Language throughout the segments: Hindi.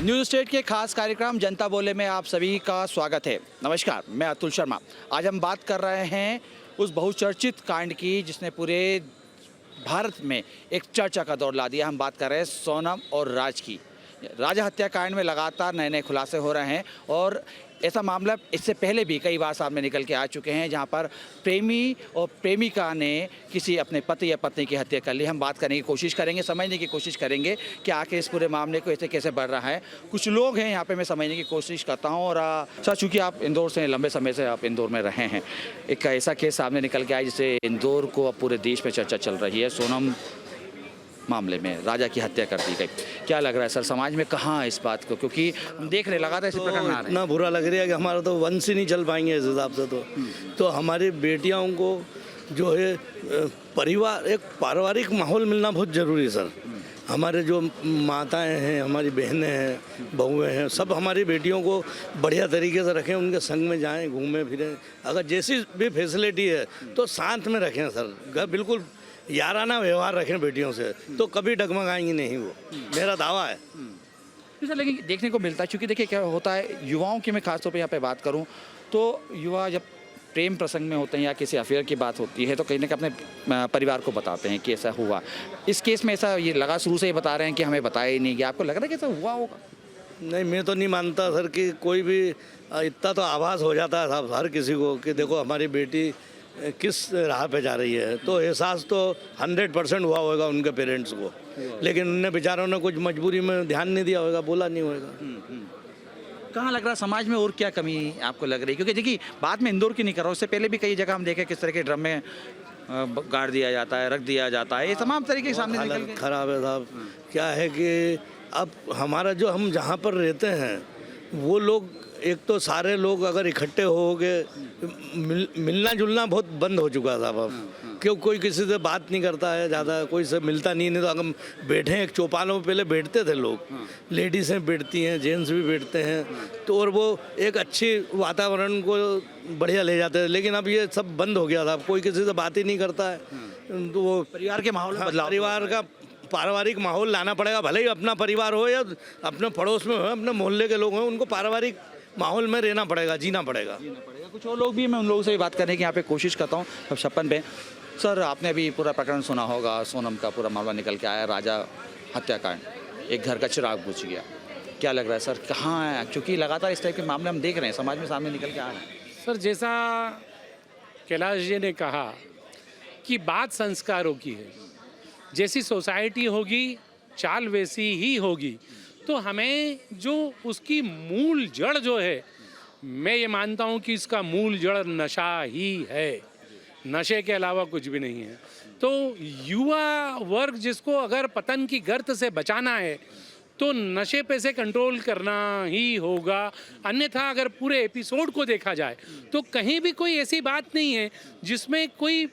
न्यूज़ स्टेट के खास कार्यक्रम जनता बोले में आप सभी का स्वागत है। नमस्कार, मैं अतुल शर्मा। आज हम बात कर रहे हैं उस बहुचर्चित कांड की जिसने पूरे भारत में एक चर्चा का दौर ला दिया। हम बात कर रहे हैं सोनम और राज की। राजा हत्या कांड में लगातार नए नए खुलासे हो रहे हैं और ऐसा मामला इससे पहले भी कई बार सामने निकल के आ चुके हैं जहां पर प्रेमी और प्रेमिका ने किसी अपने पति या पत्नी की हत्या कर ली। हम बात करने की कोशिश करेंगे, समझने की कोशिश करेंगे कि आखिर इस पूरे मामले को ऐसे कैसे बढ़ रहा है। कुछ लोग हैं यहाँ पे, मैं समझने की कोशिश करता हूँ। और सर, चूँकि आप इंदौर से लंबे समय से आप इंदौर में रहे हैं, एक ऐसा केस सामने निकल के आया जिससे इंदौर को अब पूरे देश में चर्चा चल रही है। सोनम मामले में राजा की हत्या कर दी गई। क्या लग रहा है सर, समाज में कहाँ इस बात को, क्योंकि हम देख रहे लगातार इसी प्रकार में इतना बुरा लग रहा है कि हमारा तो वंश ही नहीं चल पाएंगे इस हिसाब से। तो हमारी बेटियों को जो है परिवार, एक पारिवारिक माहौल मिलना बहुत ज़रूरी है सर। हमारे जो माताएं हैं, हमारी बहनें हैं, बहुएं हैं, सब हमारी बेटियों को बढ़िया तरीके से रखें, उनके संग में जाएं, घूमें फिरें। अगर जैसी भी फैसिलिटी है तो साथ में रखें सर। बिल्कुल याराना व्यवहार रखें बेटियों से, तो कभी डगमगाएंगी नहीं वो, मेरा दावा है। सर, लेकिन देखने को मिलता है, क्योंकि देखिए क्या होता है, युवाओं की मैं खासतौर पे यहाँ पे बात करूँ तो युवा जब प्रेम प्रसंग में होते हैं या किसी अफेयर की बात होती है तो कहीं ना कहीं अपने परिवार को बताते हैं कि ऐसा हुआ। इस केस में ऐसा ये लगा, शुरू से ही बता रहे हैं कि हमें बताया ही नहीं गया। आपको लग रहा है कि ऐसा हुआ होगा? नहीं, मैं तो नहीं मानता सर कि कोई भी इतना तो आभास हो जाता है साहब हर किसी को कि देखो हमारी बेटी किस राह पे जा रही है। तो एहसास तो 100% हुआ होगा उनके पेरेंट्स को, लेकिन उनने बेचारों ने कुछ मजबूरी में ध्यान नहीं दिया होगा, बोला नहीं होगा। कहाँ लग रहा है समाज में और क्या कमी आपको लग रही है? क्योंकि देखिए, बात में इंदौर की नहीं कर रहा हूँ, उससे पहले भी कई जगह हम देखे किस तरह के ड्रम में गाड़ दिया जाता है, रख दिया जाता है, ये तमाम तरीके के सामने निकल के। खराब है साहब। क्या है कि अब हमारा जो हम जहाँ पर रहते हैं वो लोग, एक तो सारे लोग अगर इकट्ठे हो गए, मिलना जुलना बहुत बंद हो चुका था अब। क्यों कोई किसी से बात नहीं करता है ज़्यादा, कोई से मिलता नहीं। तो अगर बैठे हैं एक चौपालों में, पहले बैठते थे लोग, लेडीज़ें बैठती हैं, जेंट्स भी बैठते हैं, तो और वो एक अच्छी वातावरण को बढ़िया ले जाते थे। लेकिन अब ये सब बंद हो गया था, अब कोई किसी से बात ही नहीं करता है। तो वो परिवार के माहौल में बदलाव, परिवार का पारिवारिक माहौल लाना पड़ेगा। भले ही अपना परिवार हो या अपने पड़ोस में हो, अपने मोहल्ले के लोग हों, उनको पारिवारिक माहौल में रहना पड़ेगा, जीना पड़ेगा। कुछ और लोग भी, मैं उन लोगों से भी बात करने की यहाँ पे कोशिश करता हूँ। अब छप्पन पे सर, आपने अभी पूरा प्रकरण सुना होगा, सोनम का पूरा मामला निकल के आया, राजा हत्याकांड, एक घर का चिराग बुझ गया। क्या लग रहा है सर, कहाँ है? क्योंकि लगातार इस टाइप के मामले हम देख रहे हैं, समाज में सामने निकल के आ रहे हैं। सर, जैसा कैलाश जी ने कहा कि बात संस्कारों की है, जैसी सोसाइटी होगी चाल वैसी ही होगी। तो हमें जो उसकी मूल जड़ जो है, मैं ये मानता हूँ कि इसका मूल जड़ नशा ही है, नशे के अलावा कुछ भी नहीं है। तो युवा वर्ग जिसको अगर पतन की गर्त से बचाना है तो नशे पे से कंट्रोल करना ही होगा। अन्यथा अगर पूरे एपिसोड को देखा जाए तो कहीं भी कोई ऐसी बात नहीं है जिसमें कोई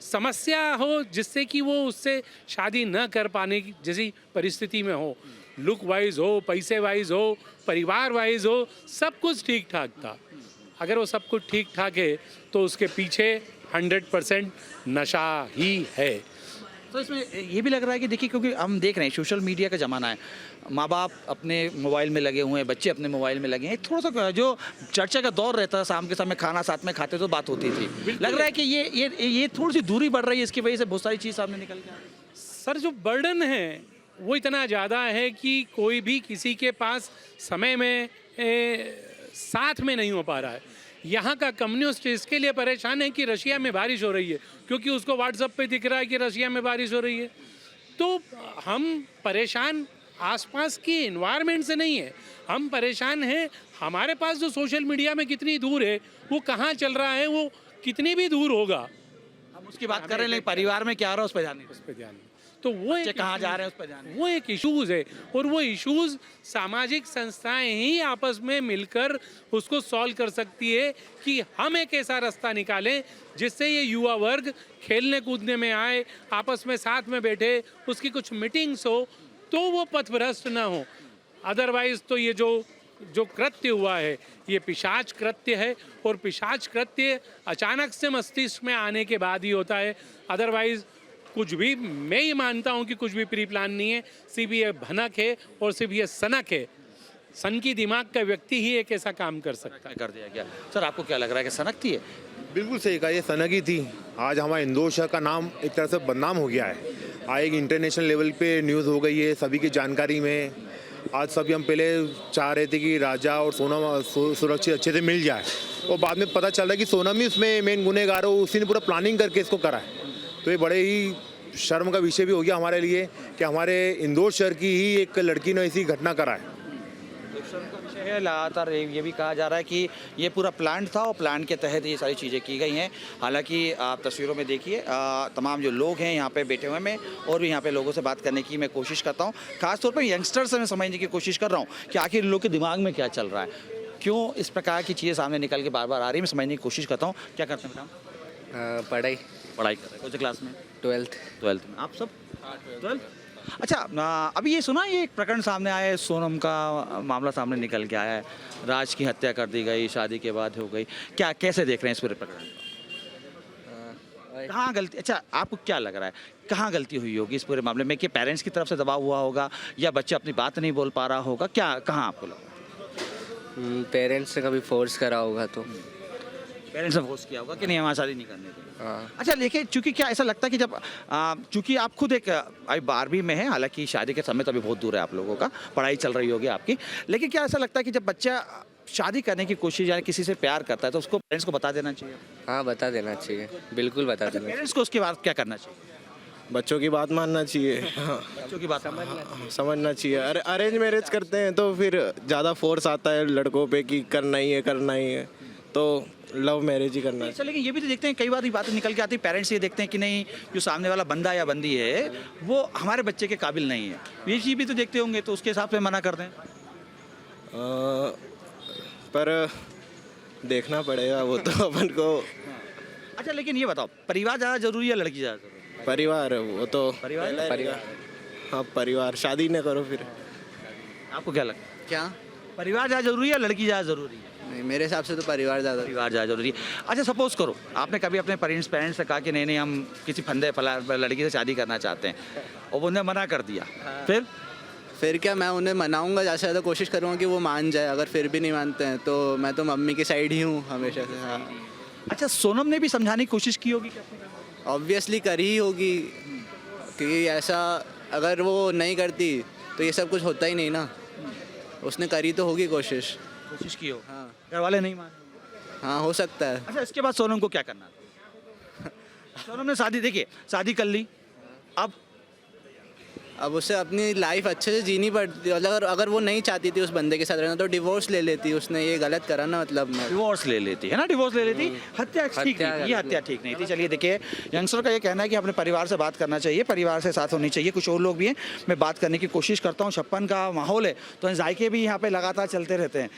समस्या हो जिससे कि वो उससे शादी न कर पाने की जैसी परिस्थिति में हो। लुक वाइज हो, पैसे वाइज हो, परिवार वाइज हो, सब कुछ ठीक ठाक था। अगर वो सब कुछ ठीक ठाक है तो उसके पीछे 100% नशा ही है। तो इसमें ये भी लग रहा है कि देखिए, क्योंकि हम देख रहे हैं सोशल मीडिया का ज़माना है, माँ बाप अपने मोबाइल में लगे हुए हैं, बच्चे अपने मोबाइल में लगे हैं। थोड़ा सा जो चर्चा का दौर रहता है, शाम के समय खाना साथ में खाते तो बात होती थी, लग रहा है कि ये थोड़ी सी दूरी बढ़ रही है, इसकी वजह से बहुत सारी चीज़ सामने निकल के आ रही है। सर, जो बर्डन है वो इतना ज़्यादा है कि कोई भी किसी के पास समय में साथ में नहीं हो पा रहा है। यहाँ का कम्युनिस्ट इसके लिए परेशान है कि रशिया में बारिश हो रही है, क्योंकि उसको व्हाट्सएप पे दिख रहा है कि रशिया में बारिश हो रही है। तो हम परेशान आसपास की एनवायरनमेंट से नहीं है, हम परेशान हैं हमारे पास जो सोशल मीडिया में कितनी दूर है, वो कहाँ चल रहा है, वो कितनी भी दूर होगा, हम उसकी बात कर रहे हैं, लेकिन परिवार में क्या हो रहा है उस पर ध्यान नहीं, उस पर ध्यान नहीं। तो वो एक कहाँ जा रहे हैं उस पर ध्यान, वो एक इश्यूज़ है। और वो इश्यूज़ सामाजिक संस्थाएं ही आपस में मिलकर उसको सॉल्व कर सकती है कि हम एक ऐसा रास्ता निकालें जिससे ये युवा वर्ग खेलने कूदने में आए, आपस में साथ में बैठे, उसकी कुछ मीटिंग्स हो तो वो पथभ्रष्ट ना हो। अदरवाइज़ तो ये जो कृत्य हुआ है ये पिशाच कृत्य है, और पिशाच कृत्य अचानक से मस्तिष्क में आने के बाद ही होता है। अदरवाइज़ कुछ भी, मैं ये मानता हूँ कि कुछ भी प्री प्लान नहीं है, सिर्फ ये भनक है और सिर्फ ये सनक है सन की दिमाग का व्यक्ति ही एक ऐसा काम कर सकता है। कर दिया गया। सर आपको क्या लग रहा है कि सनकती है? बिल्कुल सही कहा, ये सनकी थी। आज हमारा इंदौर शहर का नाम एक तरह से बदनाम हो गया है। आज एक इंटरनेशनल लेवल पे न्यूज़ हो गई है सभी की जानकारी में। आज सभी हम पहले चाह रहे थे कि राजा और सोनम सुरक्षित अच्छे से मिल जाए, और बाद में पता चल रहा है कि सोनम ही इसमें मेन गुनहगार हो, उसी ने पूरा प्लानिंग करके इसको करा है। तो ये बड़े ही शर्म का विषय भी हो गया हमारे लिए कि हमारे इंदौर शहर की ही एक लड़की ने ऐसी घटना करा है। है लगातार ये भी कहा जा रहा है कि ये पूरा प्लान था और प्लान के तहत ये सारी चीज़ें की गई हैं। हालांकि आप तस्वीरों में देखिए तमाम जो लोग हैं यहाँ पे बैठे हुए, मैं और भी यहाँ पे लोगों से बात करने की मैं कोशिश करता हूँ। खासतौर पर यंगस्टर से मैं समझने की कोशिश कर रहा हूँ कि आखिर लोग के दिमाग में क्या चल रहा है, क्यों इस प्रकार की चीज़ें सामने निकल के बार बार आ रही है। मैं समझने की कोशिश करता हूँ। क्या करते हैं बेटा? पढ़ाई पढ़ाई कर रहे हैं। कौन सी क्लास में? 12th में। आप सब 12th? अच्छा अभी ये सुना, ये एक प्रकरण सामने आया है, सोनम का मामला सामने निकल के आया है। राज की हत्या कर दी गई, शादी के बाद हो गई। क्या कैसे देख रहे हैं इस पूरे प्रकरण को? कहाँ गलती, अच्छा आपको क्या लग रहा है कहाँ गलती हुई होगी इस पूरे मामले में? कि पेरेंट्स की तरफ से दबाव हुआ होगा या बच्चा अपनी बात नहीं बोल पा रहा होगा? क्या कहाँ आपको लगा? पेरेंट्स ने कभी फोर्स करा होगा तो। पेरेंट्स ने फोर्स किया होगा कि नहीं हमारी शादी नहीं करने देंगे। हाँ। अच्छा लेकिन चूंकि क्या ऐसा लगता है कि जब चूंकि आप खुद एक अभी 12वीं में है, हालांकि शादी के समय तो अभी बहुत दूर है आप लोगों का, पढ़ाई चल रही होगी आपकी, लेकिन क्या ऐसा लगता है कि जब बच्चा शादी करने की कोशिश या किसी से प्यार करता है तो उसको पेरेंट्स को बता देना चाहिए? हाँ बता देना चाहिए, बिल्कुल बता देना चाहिए। पेरेंट्स को उसके बाद क्या करना चाहिए? बच्चों की बात मानना चाहिए। हाँ, बच्चों की बात समझना चाहिए। अरे अरेंज मैरिज करते हैं तो फिर ज़्यादा फोर्स आता है लड़कों पे कि करना ही है, तो लव मैरिज ही करना अच्छा लेकिन ये भी तो देखते हैं कई बार ये बातें निकल के आती है, पेरेंट्स ये देखते हैं कि नहीं जो सामने वाला बंदा या बंदी है वो हमारे बच्चे के काबिल नहीं है, ये चीज़ भी तो देखते होंगे, तो उसके हिसाब से मना कर दें। पर देखना पड़ेगा वो तो अपन को। अच्छा लेकिन ये बताओ, परिवार ज़्यादा जरूरी है लड़की ज़्यादा जरूरी? परिवार वो तो परिवार। हाँ परिवार, शादी न करो फिर। आपको क्या लगता है, क्या? परिवार ज़्यादा जरूरी है लड़की ज़्यादा जरूरी है? नहीं, मेरे हिसाब से तो परिवार ज़्यादा। परिवार ज़्यादा जरूरी है। अच्छा सपोज करो आपने कभी अपने पेरेंट्स से कहा कि नहीं हम किसी फंदे फला लड़की से शादी करना चाहते हैं और उन्होंने मना कर दिया, फिर क्या, मैं उन्हें मनाऊंगा, ज़्यादा से ज़्यादा कोशिश करूँगा कि वो मान जाए। अगर फिर भी नहीं मानते हैं तो मैं तो मम्मी की साइड ही हूँ हमेशा से। हाँ अच्छा सोनम ने भी समझाने की कोशिश की होगी? ऑब्वियसली करी ही होगी, क्योंकि ऐसा अगर वो नहीं करती तो ये सब कुछ होता ही नहीं ना। उसने करी तो होगी कोशिश की हो। हाँ घर वाले नहीं माने? हाँ हो सकता है। अच्छा इसके बाद सोनम को क्या करना था? सोनम ने शादी, देखिए शादी कर ली, अब उसे अपनी लाइफ अच्छे से जीनी पड़ती। अगर वो नहीं चाहती थी उस बंदे के साथ रहना तो डिवोर्स ले लेती। उसने ये गलत करा ना, मतलब डिवोर्स ले लेती है ना, डिवोर्स ले लेती। हत्या ठीक नहीं थी, ये हत्या ठीक नहीं थी। चलिए देखिए यंगस्टर का ये कहना है कि अपने परिवार से बात करना चाहिए, परिवार से साथ होनी चाहिए। कुछ और लोग भी हैं, मैं बात करने की कोशिश करता हूँ। 56 का माहौल है तो जायके भी यहाँ पे लगातार चलते रहते हैं।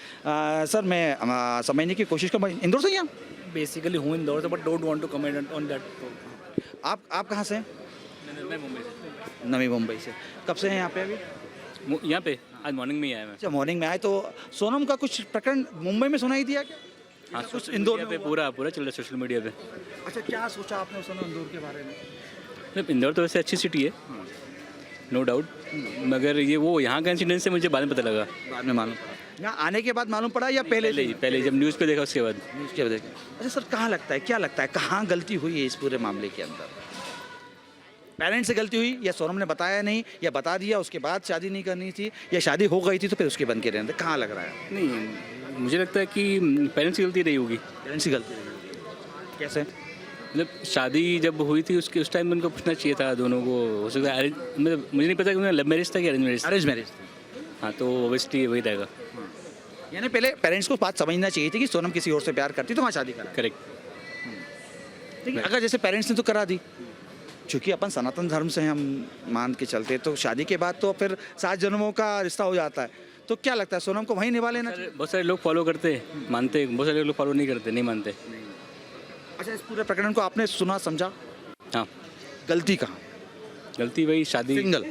सर मैं समझने की कोशिश कर, इंदौर से ही हैं? बेसिकली हूँ इंदौर से, but don't want to comment on that. आप कहाँ से हैं? मैं मुंबई से। नवी मुंबई से। कब से हैं यहाँ पे? अभी यहाँ पे आज मॉर्निंग में ही आया मैं। अच्छा मॉर्निंग में आए। तो सोनम का कुछ प्रकरण मुंबई में सुनाई दिया क्या? हाँ कुछ इंदौर पे पूरा चल रहा है सोशल मीडिया पे। अच्छा क्या सोचा आपने उस समय इंदौर के बारे में? मतलब इंदौर तो वैसे अच्छी सिटी है, नो डाउट, मगर ये वो यहाँ का इंसिडेंट से मुझे बाद में पता लगा। बाद में मालूम पड़ा? यहाँ आने के बाद मालूम पड़ा या पहले जब न्यूज़ पे देखा उसके बाद। न्यूज़ के बाद देखा। अच्छा सर कहाँ लगता है, क्या लगता है कहाँ गलती हुई है इस पूरे मामले के अंदर? पेरेंट्स से गलती हुई या सोनम ने बताया नहीं या बता दिया उसके बाद शादी नहीं करनी थी, या शादी हो गई थी तो फिर उसके बन के रहने? कहाँ लग रहा है? नहीं मुझे लगता है कि पेरेंट्स की गलती रही होगी। पेरेंट्स की गलती रही? कैसे? मतलब शादी जब हुई थी उसके उस टाइम उनको पूछना चाहिए था दोनों को। हो सकता है मतलब मुझे नहीं पता कि उन्हें लव मैरिज था कि अरेंज मैरिज? Arrange marriage. हाँ तो ओबियसली वही रहेगा। यानी पहले पेरेंट्स को बात समझना चाहिए थी कि सोनम किसी और से प्यार करती तो वहाँ शादी करा। करेक्ट। ठीक है, अगर जैसे पेरेंट्स ने तो करा दी, चूँकि अपन सनातन धर्म से हम मान के चलते तो शादी के बाद तो फिर 7 जन्मों का रिश्ता हो जाता है, तो क्या लगता है सोनम को वहीं निभा लेना चाहिए? बहुत सारे लोग फॉलो करते हैं, मानते, बहुत सारे लोग फॉलो नहीं करते, नहीं मानते। अच्छा इस पूरे प्रकरण को आपने सुना समझा? हाँ। गलती कहाँ? गलती वही शादी, सिंगल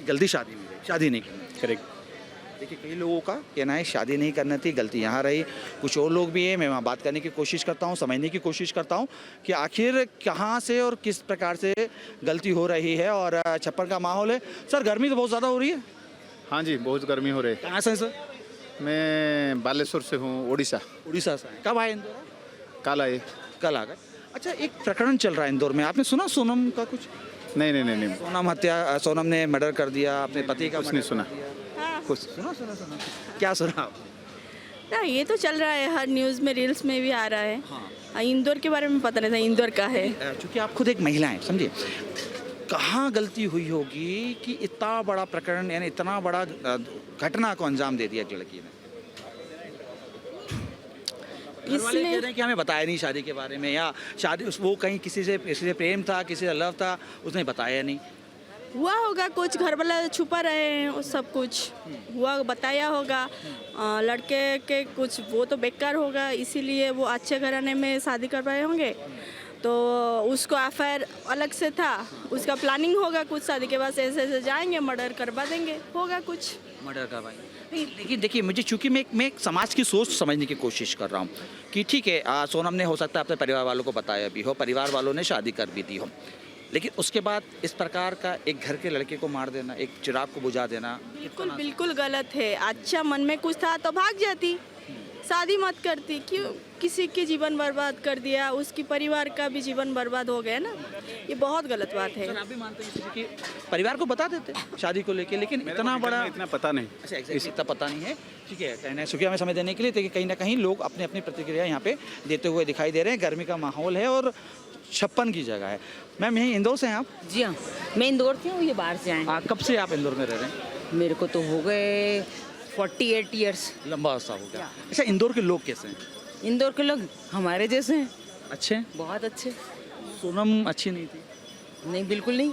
गलती शादी में रही, शादी नहीं करनी। करेक्ट। देखिए कई लोगों का कहना है शादी नहीं करनी थी, गलती यहाँ रही। कुछ और लोग भी हैं, मैं वहाँ बात करने की कोशिश करता हूँ, समझने की कोशिश करता हूँ कि आखिर कहाँ से और किस प्रकार से गलती हो रही है। और 56 का माहौल है। सर गर्मी तो बहुत ज़्यादा हो रही है? हाँ जी, बहुत गर्मी हो रही है। कहाँ से हैं सर? मैं बालेश्वर से हूँ, उड़ीसा। उड़ीसा से हैं। कब आए इंदौर? कल आए। कल आ गए। अच्छा, एक प्रकरण चल रहा है इंदौर में, आपने सुना सोनम का कुछ? नहीं नहीं नहीं नहीं, सोनम ने मर्डर कर दिया अपने पति का। कुछ नहीं सुना। कुछ सुना। क्या सुना आप? ना ये तो चल रहा है, हर न्यूज़ में रील्स में भी आ रहा है। हाँ, इंदौर के बारे में पता नहीं था इंदौर का है। क्योंकि आप खुद एक महिला हैं, समझिए कहाँ गलती हुई होगी कि इतना बड़ा प्रकरण यानी इतना बड़ा घटना को अंजाम दे दिया एक लड़की ने। घर वाले कह रहे हैं कि हमें बताया नहीं शादी के बारे में, या शादी वो कहीं किसी से प्रेम था, किसी से लव था, उसने बताया नहीं। हुआ होगा कुछ, घर वाला छुपा रहे हैं, वो सब कुछ हुआ बताया होगा। लड़के के कुछ वो तो बेकार होगा, इसीलिए वो अच्छे घराने में शादी कर रहे होंगे, तो उसको अफेयर अलग से था, उसका प्लानिंग होगा कुछ, शादी के बाद ऐसे ऐसे जाएंगे मर्डर करवा देंगे, होगा कुछ मर्डर करवाएंगे। नहीं लेकिन देखिए, मुझे चूंकि मैं एक समाज की सोच समझने की कोशिश कर रहा हूँ कि ठीक है, सोनम ने हो सकता है अपने परिवार वालों को बताया भी हो, परिवार वालों ने शादी कर भी दी हो, लेकिन उसके बाद इस प्रकार का एक घर के लड़के को मार देना, एक चिराग को बुझा देना बिल्कुल बिल्कुल गलत है। अच्छा मन में कुछ था तो भाग जाती, शादी मत करती, क्यों किसी के जीवन बर्बाद कर दिया, उसकी परिवार का भी जीवन बर्बाद हो गया ना, ये बहुत गलत बात है। आप भी मानते हैं किसी के परिवार को बता देते शादी को लेके, लेकिन इतना बड़ा इतना पता नहीं। अच्छा, इतना पता नहीं है, ठीक है। कहना है शुक्रिया में समय देने के लिए। देखिए कहीं ना कहीं लोग अपनी अपनी प्रतिक्रिया यहाँ पे देते हुए दिखाई दे रहे हैं। गर्मी का माहौल है और 56 की जगह है। मैम यहीं इंदौर से हैं आप? जी हाँ, मैं इंदौर से हूँ, ये बाहर से आए हैं। कब से आप इंदौर में रह रहे हैं? मेरे को तो हो गए 48 ईयर्स। लंबा अर्सा हो गया। अच्छा, इंदौर के लोग कैसे हैं? इंदौर के लोग हमारे जैसे हैं, अच्छे, बहुत अच्छे। सोनम अच्छी नहीं थी? नहीं, बिल्कुल नहीं,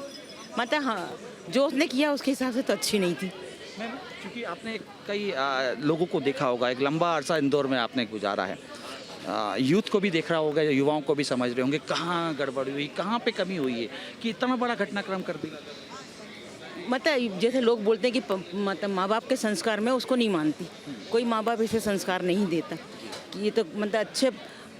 मतलब हाँ, जो उसने किया उसके हिसाब से तो अच्छी नहीं थी। मैम क्योंकि आपने कई लोगों को देखा होगा, एक लंबा अरसा इंदौर में आपने गुजारा है, यूथ को भी देख रहा होगा, युवाओं को भी समझ रहे होंगे कहाँ गड़बड़ी हुई, कहाँ पे कमी हुई है कि इतना बड़ा घटनाक्रम कर दिया। मतलब जैसे लोग बोलते हैं कि मतलब माँ बाप के संस्कार में उसको नहीं मानती, कोई माँ बाप ऐसे संस्कार नहीं देता कि ये तो मतलब अच्छे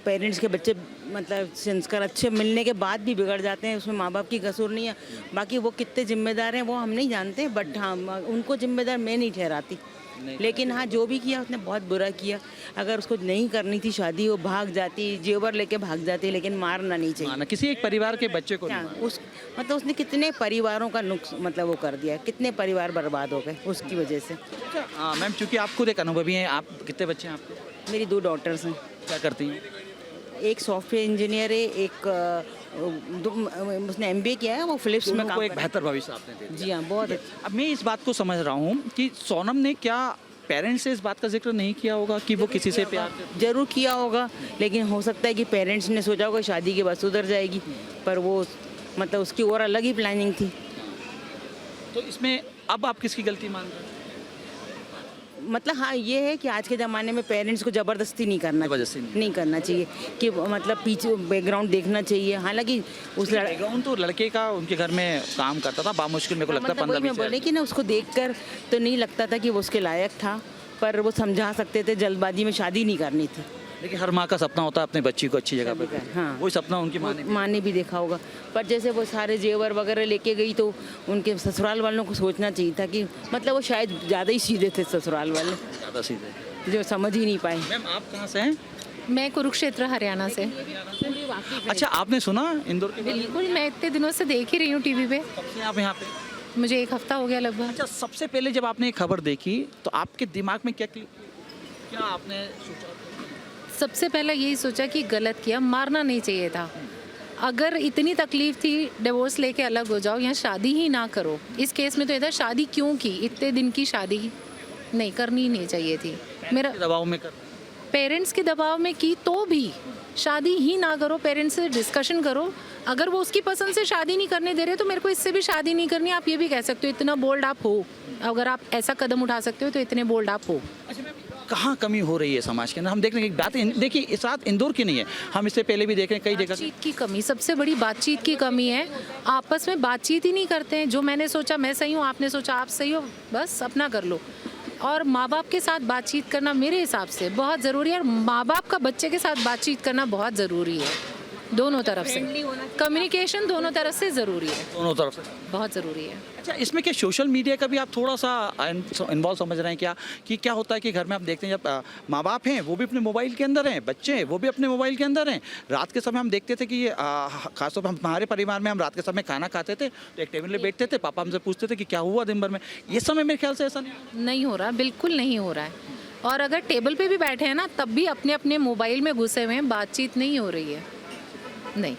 पेरेंट्स के बच्चे मतलब संस्कार अच्छे मिलने के बाद भी बिगड़ जाते हैं, उसमें माँ बाप की कसूर नहीं है। बाकी वो कितने जिम्मेदार हैं वो हम नहीं जानते, बट हाँ उनको जिम्मेदार मैं नहीं ठहराती। लेकिन हाँ, जो भी किया उसने बहुत बुरा किया। अगर उसको नहीं करनी थी शादी, वो भाग जाती, जेवर लेके भाग जाती, लेकिन मारना नहीं चाहिए। किसी एक परिवार के बच्चे को नहीं। उस मतलब उसने कितने परिवारों का नुक्स मतलब वो कर दिया, कितने परिवार बर्बाद हो गए उसकी वजह से। मैम चूँकि आप खुद एक अनुभवी हैं, आप कितने बच्चे हैं आपके? मेरी 2 डॉटर्स हैं। क्या करती हैं? एक सॉफ्टवेयर इंजीनियर है, एक उसने MBA किया है, वो फिलिप्स में काम एक बेहतर भविष्य आपने दे दिया। जी हाँ, बहुत अच्छा। अब मैं इस बात को समझ रहा हूँ कि सोनम ने क्या पेरेंट्स से इस बात का जिक्र नहीं किया होगा कि वो किसी से प्यार करती? जरूर किया होगा, लेकिन हो सकता है कि पेरेंट्स ने सोचा होगा शादी के बाद सुधर जाएगी, पर वो मतलब उसकी और अलग ही प्लानिंग थी। तो इसमें अब आप किसकी गलती मान रहे हैं? मतलब हाँ, ये है कि आज के ज़माने में पेरेंट्स को ज़बरदस्ती नहीं करना नहीं करना चाहिए कि मतलब पीछे बैकग्राउंड देखना चाहिए। हालांकि उस बैकग्राउंड तो लड़के का उनके घर में काम करता था, बामुश्किल मेरे को लगता है 15-20 बोले कि ना उसको देखकर तो नहीं लगता था कि वो उसके लायक था, पर वो समझा सकते थे, जल्दबाजी में शादी नहीं करनी थी। लेकिन हर माँ का सपना होता है अपने बच्ची को अच्छी जगह पर, हाँ, वही सपना उनकी माँ ने भी देखा होगा। पर जैसे वो सारे जेवर वगैरह लेके गई तो उनके ससुराल वालों को सोचना चाहिए था कि मतलब वो शायद ज़्यादा ही सीधे थे ससुराल वाले, ज़्यादा सीधे, जो समझ ही नहीं पाए। मैम आप कहाँ से हैं? मैं कुरुक्षेत्र हरियाणा से। अच्छा, आपने सुना इंदौर के? बिल्कुल, मैं इतने दिनों से देख ही रही हूँ टीवी पे। कब से आप यहाँ पे? मुझे 1 हफ्ता हो गया लगभग। अच्छा, सबसे पहले जब आपने ये खबर देखी तो आपके दिमाग में क्या आपने सोचा? सबसे पहले यही सोचा कि गलत किया, मारना नहीं चाहिए था। अगर इतनी तकलीफ थी, डिवोर्स लेके अलग हो जाओ या शादी ही ना करो। इस केस में तो ये था शादी क्यों की, इतने दिन की शादी नहीं करनी नहीं चाहिए थी। मेरा दबाव में कर, पेरेंट्स के दबाव में की तो भी शादी ही ना करो, पेरेंट्स से डिस्कशन करो। अगर वो उसकी पसंद से शादी नहीं करने दे रहे तो मेरे को इससे भी शादी नहीं करनी, आप ये भी कह सकते हो। इतना बोल्ड आप हो, अगर आप ऐसा कदम उठा सकते हो तो इतने बोल्ड आप हो। कहाँ कमी हो रही है समाज के अंदर? हम देख रहे हैं कि बात देखिए इस रात इंदौर की नहीं है, हम इससे पहले भी देख रहे हैं कई जगह। बातचीत की कमी, सबसे बड़ी बातचीत की कमी है। आपस में बातचीत ही नहीं करते हैं। जो मैंने सोचा मैं सही हूँ, आपने सोचा आप सही हो, बस अपना कर लो। और माँ बाप के साथ बातचीत करना मेरे हिसाब से बहुत ज़रूरी है, और माँ बाप का बच्चे के साथ बातचीत करना बहुत ज़रूरी है। दोनों तरफ से कम्युनिकेशन दोनों तरफ से ज़रूरी है, दोनों तरफ से। बहुत ज़रूरी है। अच्छा, इसमें क्या सोशल मीडिया का भी आप थोड़ा सा इन्वॉल्व समझ रहे हैं क्या? कि क्या होता है कि घर में आप देखते हैं जब माँ बाप हैं वो भी अपने मोबाइल के अंदर हैं, बच्चे हैं वो भी अपने मोबाइल के अंदर हैं। रात के समय हम देखते थे कि खासतौर पर हमारे परिवार में हम रात के समय खाना खाते थे तो एक टेबल में बैठते थे, पापा हमसे पूछते थे कि क्या हुआ दिन भर में। ये समय मेरे ख्याल से ऐसा नहीं हो रहा, बिल्कुल नहीं हो रहा है। और अगर टेबल पे भी बैठे हैं ना तब भी अपने अपने मोबाइल में घुसे हुए हैं, बातचीत नहीं हो रही है। नहीं,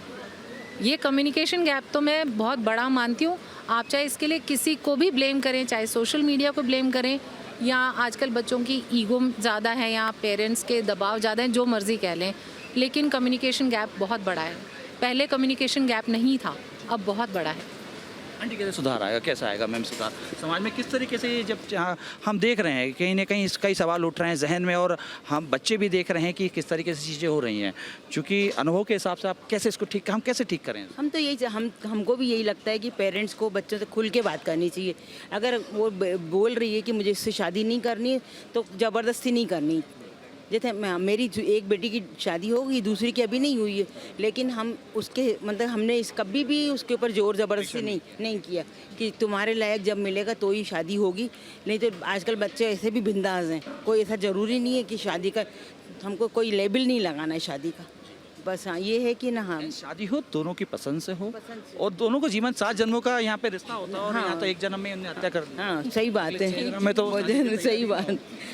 ये कम्युनिकेशन गैप तो मैं बहुत बड़ा मानती हूँ। आप चाहे इसके लिए किसी को भी ब्लेम करें, चाहे सोशल मीडिया को ब्लेम करें या आजकल बच्चों की ईगो ज़्यादा है या पेरेंट्स के दबाव ज़्यादा है, जो मर्ज़ी कह लें, लेकिन कम्युनिकेशन गैप बहुत बड़ा है। पहले कम्युनिकेशन गैप नहीं था, अब बहुत बड़ा है। आंटी कैसे सुधार आएगा, कैसा आएगा मैम सुधार समाज में? किस तरीके से ये जब हम देख रहे हैं कहीं ना कहीं इसका ही सवाल उठ रहे हैं जहन में और हम बच्चे भी देख रहे हैं कि किस तरीके से चीज़ें हो रही हैं, चूँकि अनुभव के हिसाब से आप कैसे इसको हम कैसे ठीक करें? हम तो यही हमको भी यही लगता है कि पेरेंट्स को बच्चों से खुल के बात करनी चाहिए। अगर वो बोल रही है कि मुझे इससे शादी नहीं करनी तो ज़बरदस्ती नहीं करनी। जैसे मेरी एक बेटी की शादी हो गई, दूसरी की अभी नहीं हुई है, लेकिन हम उसके मतलब हमने कभी भी उसके ऊपर ज़ोर ज़बरदस्ती नहीं किया कि तुम्हारे लायक जब मिलेगा तो ही शादी होगी। नहीं तो आजकल बच्चे ऐसे भी बिंदास हैं, कोई ऐसा ज़रूरी नहीं है कि शादी का हमको कोई लेबल नहीं लगाना है शादी का। बस हाँ, ये है कि ना हाँ शादी हो दोनों की पसंद से हो और दोनों को जीवन 7 जन्मों का यहाँ पे रिश्ता होता है और यहाँ तो एक जन्म में उन्हें हत्या कर दी। हाँ, सही बात है। मैं तो सही बात।